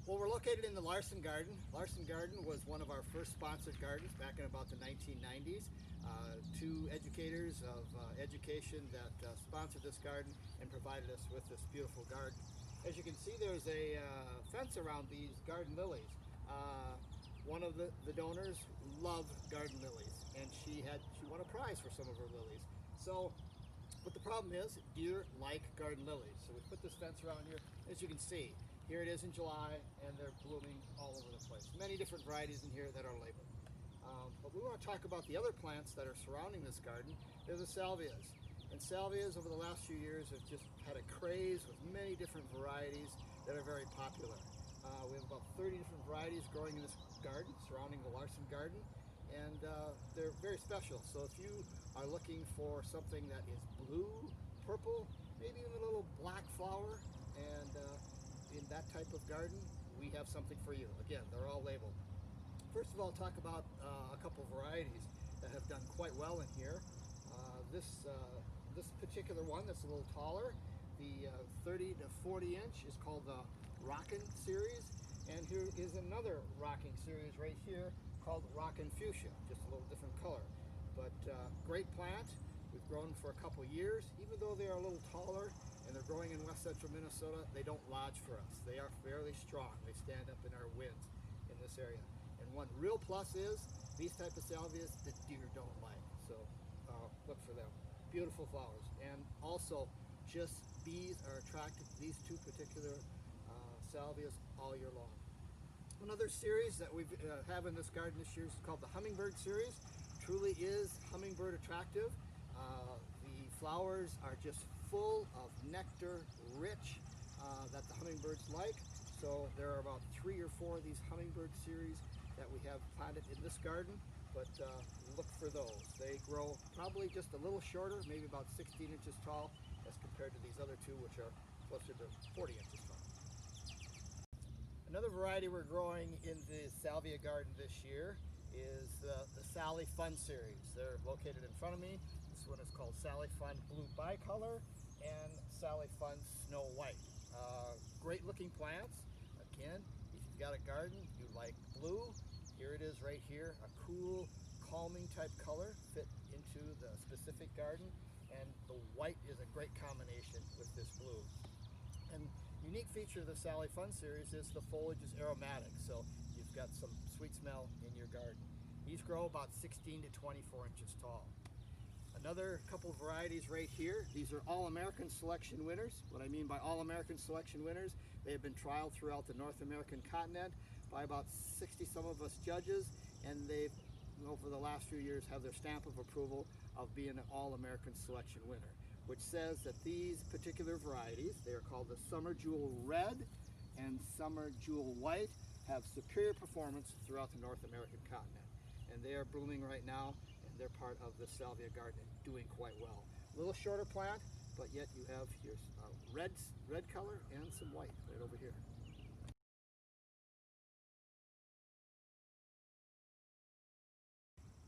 Well, we're located in the Larson Garden. Larson Garden was one of our first sponsored gardens back in about the 1990s. Two educators of education that sponsored this garden and provided us with this beautiful garden. As you can see, there's a fence around these garden lilies. One of the donors loved garden lilies, and she won a prize for some of her lilies. So, but the problem is, deer like garden lilies. So we put this fence around here. As you can see, here it is in July, and they're blooming all over the place. Many different varieties in here that are labeled. But we want to talk about the other plants that are surrounding this garden. They're the salvias. And salvias over the last few years have just had a craze with many different varieties that are very popular. We have about 30 different varieties growing in this garden, surrounding the Larson Garden, and they're very special. So if you are looking for something that is blue, purple, maybe even a little black flower, and in that type of garden, we have something for you. Again, they're all labeled. First of all, talk about a couple varieties that have done quite well in here. This particular one that's a little taller, the 30 to 40 inch, is called the Rockin' series, and here is another rocking series right here called Rockin' Fuchsia, just a little different color. But great plant. We've grown for a couple years. Even though they are a little taller and they're growing in west central Minnesota, they don't lodge for us. They are fairly strong. They stand up in our winds in this area. And one real plus is these type of salvias the deer don't like. So look for them. Beautiful flowers. And also just bees are attracted to these two particular salvias all year long. Another series that we have in this garden this year is called the Hummingbird series. Truly is hummingbird attractive. The flowers are just full of nectar, rich, that the hummingbirds like. So there are about 3 or 4 of these hummingbird series that we have planted in this garden, but look for those. They grow probably just a little shorter, maybe about 16 inches tall, as compared to these other two, which are closer to 40 inches tall. Another variety we're growing in the salvia garden this year is the Sally Fun series. They're located in front of me. This one is called Sally Fun Blue Bicolor and Sally Fun Snow White. Great looking plants. Again, if you've got a garden, you like blue, here it is right here, a cool, calming type color fit into the specific garden, and the white is a great combination with this blue. And unique feature of the Sally Fun series is the foliage is aromatic, so you've got some sweet smell in your garden. These grow about 16 to 24 inches tall. Another couple of varieties right here. These are All-American Selection winners. What I mean by All-American Selection winners, they have been trialed throughout the North American continent by about 60 some of us judges, and they've, over the last few years, have their stamp of approval of being an All-American Selection winner, which says that these particular varieties, they are called the Summer Jewel Red and Summer Jewel White, have superior performance throughout the North American continent. And they are blooming right now, and they're part of the salvia garden, doing quite well. A little shorter plant, but yet you have here red color and some white right over here.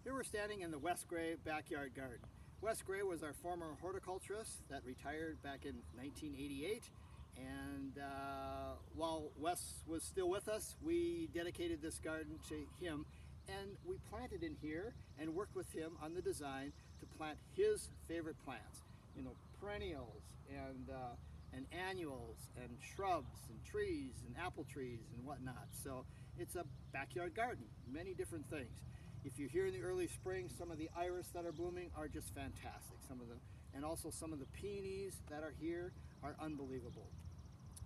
Here we're standing in the Wes Gray backyard garden. Wes Gray was our former horticulturist that retired back in 1988, and while Wes was still with us, we dedicated this garden to him, and we planted in here and worked with him on the design to plant his favorite plants, you know, perennials and annuals and shrubs and trees and apple trees and whatnot. So it's a backyard garden, many different things. If you're here in the early spring, some of the iris that are blooming are just fantastic. And also some of the peonies that are here are unbelievable.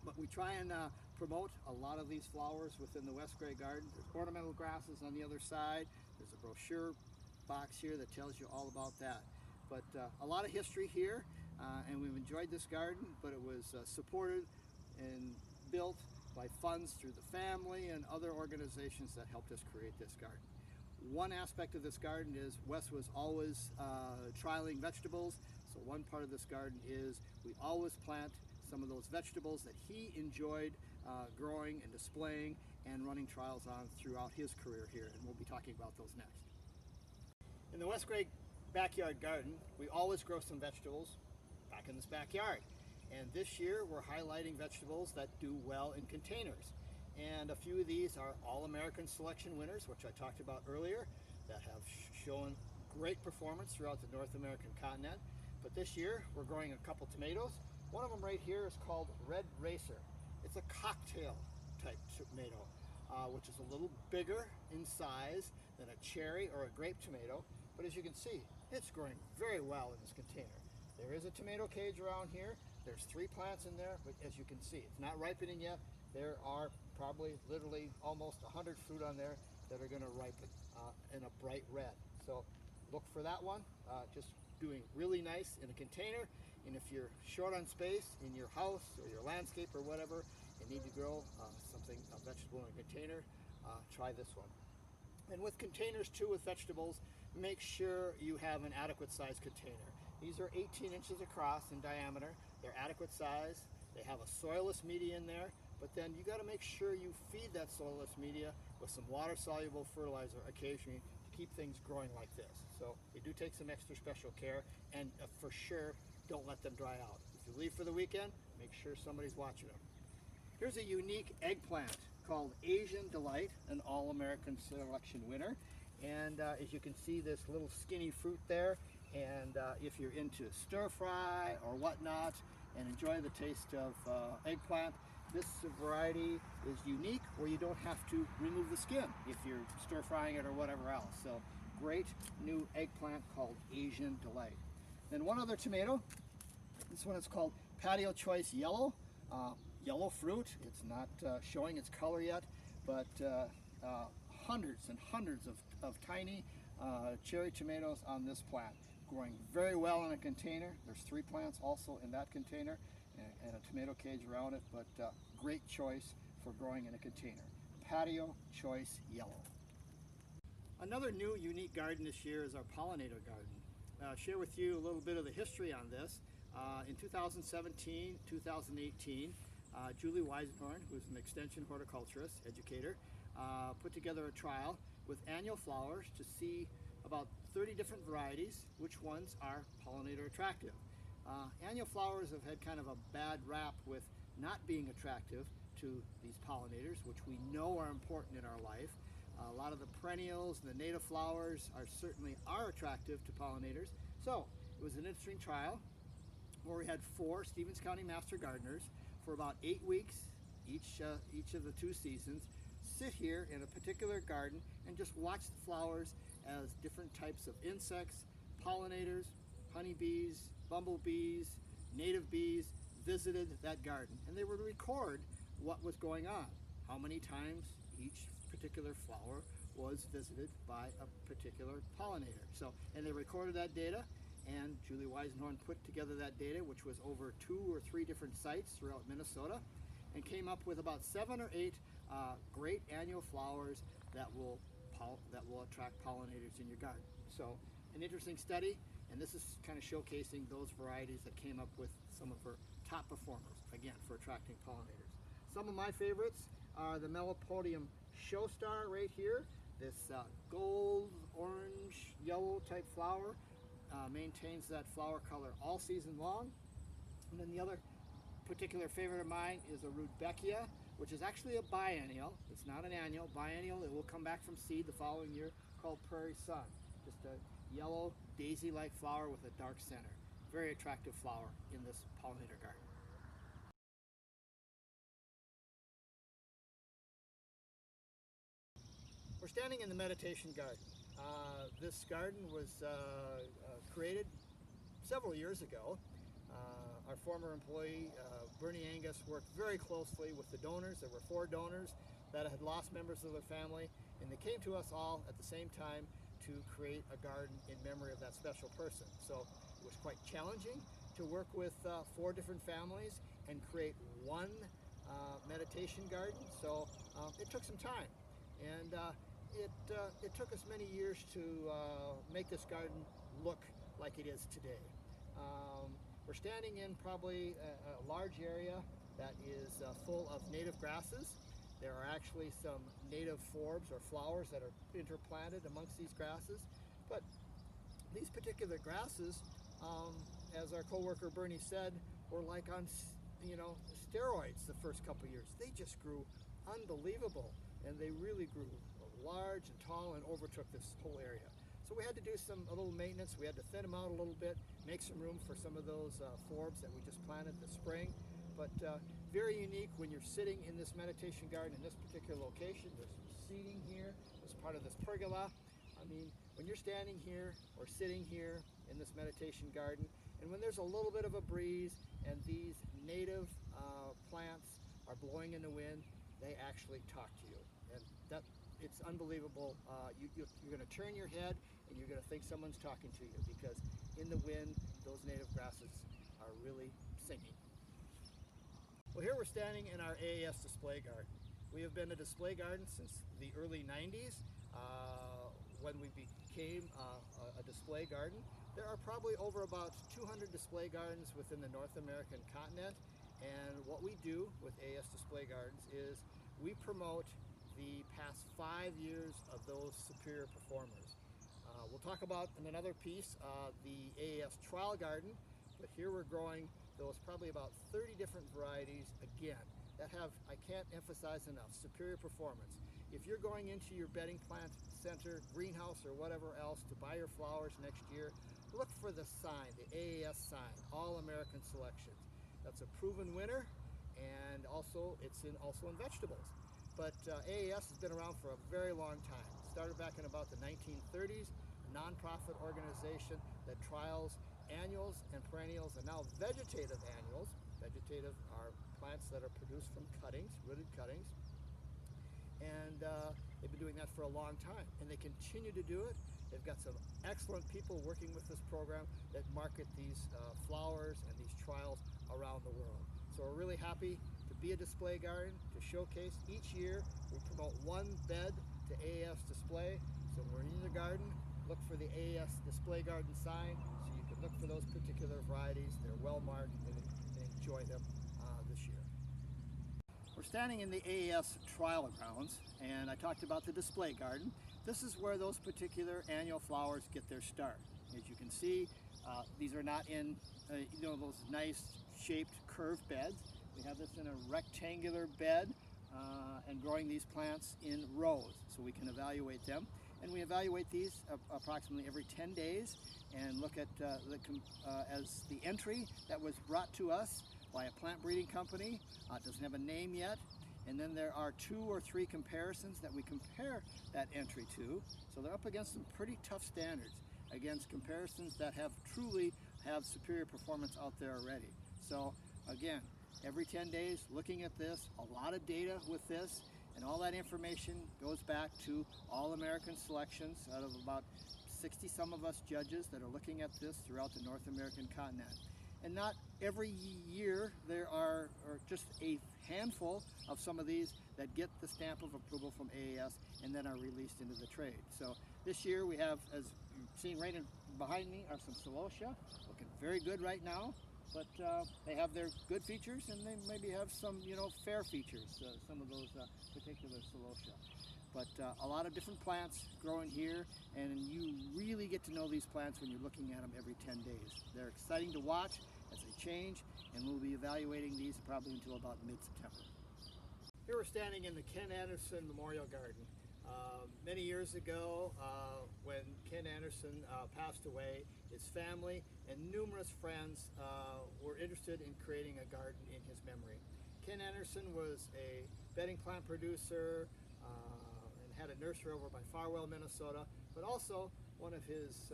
But we try and promote a lot of these flowers within the Wes Gray garden. There's ornamental grasses on the other side. There's a brochure box here that tells you all about that. But a lot of history here, and we've enjoyed this garden, but it was supported and built by funds through the family and other organizations that helped us create this garden. One aspect of this garden is Wes was always trialing vegetables, so one part of this garden is we always plant some of those vegetables that he enjoyed growing and displaying and running trials on throughout his career here, and we'll be talking about those next. In the Wes Gray backyard garden, we always grow some vegetables back in this backyard, and this year we're highlighting vegetables that do well in containers. And a few of these are All-American Selection winners, which I talked about earlier, that have shown great performance throughout the North American continent. But this year we're growing a couple tomatoes. One of them right here is called Red Racer. It's a cocktail type tomato, which is a little bigger in size than a cherry or a grape tomato. But as you can see, it's growing very well in this container. There is a tomato cage around here. There's 3 plants in there, but as you can see, it's not ripening yet. There are probably literally almost 100 fruit on there that are going to ripen in a bright red. So look for that one. Just doing really nice in a container. And if you're short on space in your house or your landscape or whatever, and need to grow a vegetable in a container, try this one. And with containers too, with vegetables, make sure you have an adequate size container. These are 18 inches across in diameter. They're adequate size. They have a soilless media in there, but then you got to make sure you feed that soilless media with some water-soluble fertilizer occasionally to keep things growing like this. So they do take some extra special care, and for sure, don't let them dry out. If you leave for the weekend, make sure somebody's watching them. Here's a unique eggplant called Asian Delight, an All-American Selection winner. And as you can see, this little skinny fruit there. And if you're into stir fry or whatnot and enjoy the taste of eggplant, this variety is unique where you don't have to remove the skin if you're stir frying it or whatever else. So great new eggplant called Asian Delight. Then one other tomato. This one is called Patio Choice Yellow. Yellow fruit. It's not showing its color yet, but hundreds and hundreds of tiny cherry tomatoes on this plant. Growing very well in a container. There's 3 plants also in that container and a tomato cage around it, but great choice for growing in a container. Patio Choice Yellow. Another new unique garden this year is our pollinator garden. I'll share with you a little bit of the history on this. In 2017, 2018, Julie Weisenhorn, who's an extension horticulturist, educator, put together a trial with annual flowers to see about 30 different varieties, which ones are pollinator attractive. Annual flowers have had kind of a bad rap with not being attractive to these pollinators, which we know are important in our life. A lot of the perennials and the native flowers certainly are attractive to pollinators. So it was an interesting trial where we had 4 Stevens County Master Gardeners for about 8 weeks, each of the 2 seasons, sit here in a particular garden and just watch the flowers as different types of insects, pollinators, honeybees, bumblebees, native bees visited that garden. And they would record what was going on, how many times each particular flower was visited by a particular pollinator. So, and they recorded that data, and Julie Weisenhorn put together that data, which was over 2 or 3 different sites throughout Minnesota, and came up with about 7 or 8 great annual flowers that will attract pollinators in your garden. So an interesting study, and this is kind of showcasing those varieties that came up with some of her top performers, again, for attracting pollinators. Some of my favorites are the Melopodium Showstar right here. This gold, orange, yellow type flower maintains that flower color all season long. And then the other particular favorite of mine is a Rudbeckia, which is actually a biennial. It's not an annual. Biennial, it will come back from seed the following year, called Prairie Sun. Just a yellow daisy-like flower with a dark center. Very attractive flower in this pollinator garden. We're standing in the meditation garden. This garden was created several years ago. Our former employee, Bernie Angus, worked very closely with the donors. There were 4 donors that had lost members of their family, and they came to us all at the same time to create a garden in memory of that special person. So it was quite challenging to work with 4 different families and create one meditation garden. So it took some time, and it took us many years to make this garden look like it is today. We're standing in probably a large area that is full of native grasses. There are actually some native forbs or flowers that are interplanted amongst these grasses. But these particular grasses, as our co-worker Bernie said, were like on steroids the first couple years. They just grew unbelievable, and they really grew large and tall and overtook this whole area. So we had to do a little maintenance. We had to thin them out a little bit, make some room for some of those forbs that we just planted this spring. But very unique when you're sitting in this meditation garden in this particular location. There's some seating here as part of this pergola. I mean, when you're standing here or sitting here in this meditation garden, and when there's a little bit of a breeze and these native plants are blowing in the wind, they actually talk to you. And it's unbelievable. You're going to turn your head and you're going to think someone's talking to you, because in the wind, those native grasses are really singing. Well, here we're standing in our AAS display garden. We have been a display garden since the early 90s when we became a display garden. There are probably over about 200 display gardens within the North American continent, and what we do with AAS Display Gardens is we promote the past 5 years of those superior performers. We'll talk about in another piece the AAS Trial Garden, but here we're growing those probably about 30 different varieties, again, that have, I can't emphasize enough, superior performance. If you're going into your bedding plant center, greenhouse, or whatever else to buy your flowers next year, look for the sign, the AAS sign, All American Selections. That's a proven winner, and also it's also in vegetables. But AAS has been around for a very long time. Started back in about the 1930s, a nonprofit organization that trials annuals and perennials, and now vegetative annuals. Vegetative are plants that are produced from cuttings, rooted cuttings. And they've been doing that for a long time, and they continue to do it. They've got some excellent people working with this program that market these flowers and these trials around the world. So we're really happy to be a display garden, to showcase. Each year we promote one bed to AAS display. So when we're in the garden, look for the AAS Display Garden sign, so you can look for those particular varieties. They're well marked, and enjoy them this year. We're standing in the AAS trial grounds, and I talked about the display garden. This is where those particular annual flowers get their start. As you can see, these are not in those nice shaped curved beds. We have this in a rectangular bed and growing these plants in rows so we can evaluate them. And we evaluate these approximately every 10 days and look at as the entry that was brought to us by a plant breeding company. It doesn't have a name yet. And then there are 2 or 3 comparisons that we compare that entry to. So they're up against some pretty tough standards, against comparisons that truly have superior performance out there already. So again, every 10 days looking at this, a lot of data with this, and all that information goes back to All American Selections out of about 60 some of us judges that are looking at this throughout the North American continent. And not every year there are just a handful of some of these that get the stamp of approval from AAS and then are released into the trade. So this year we have, as you've seen right behind me, are some celosia, looking very good right now. But they have their good features, and they maybe have some, fair features, some of those particular celosia. But a lot of different plants growing here, and you really get to know these plants when you're looking at them every 10 days. They're exciting to watch as they change, and we'll be evaluating these probably until about mid-September. Here we're standing in the Ken Anderson Memorial Garden. Many years ago, when Ken Anderson passed away, his family and numerous friends were interested in creating a garden in his memory. Ken Anderson was a bedding plant producer and had a nursery over by Farwell, Minnesota, but also one of his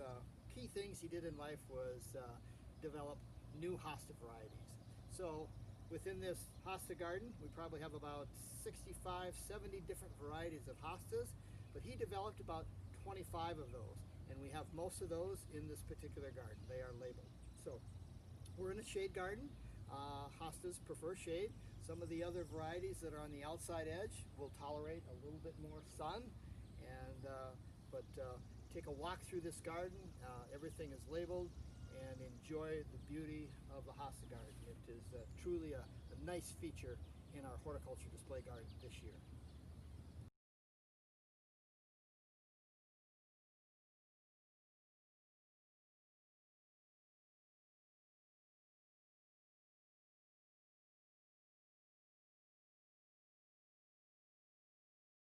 key things he did in life was develop new hosta varieties. So within this hosta garden, we probably have about 65, 70 different varieties of hostas, but he developed about 25 of those, and we have most of those in this particular garden. They are labeled. So we're in a shade garden. Hostas prefer shade. Some of the other varieties that are on the outside edge will tolerate a little bit more sun, and but take a walk through this garden. Everything is labeled, and enjoy the beauty of the hosta garden. It is truly a nice feature in our horticulture display garden this year.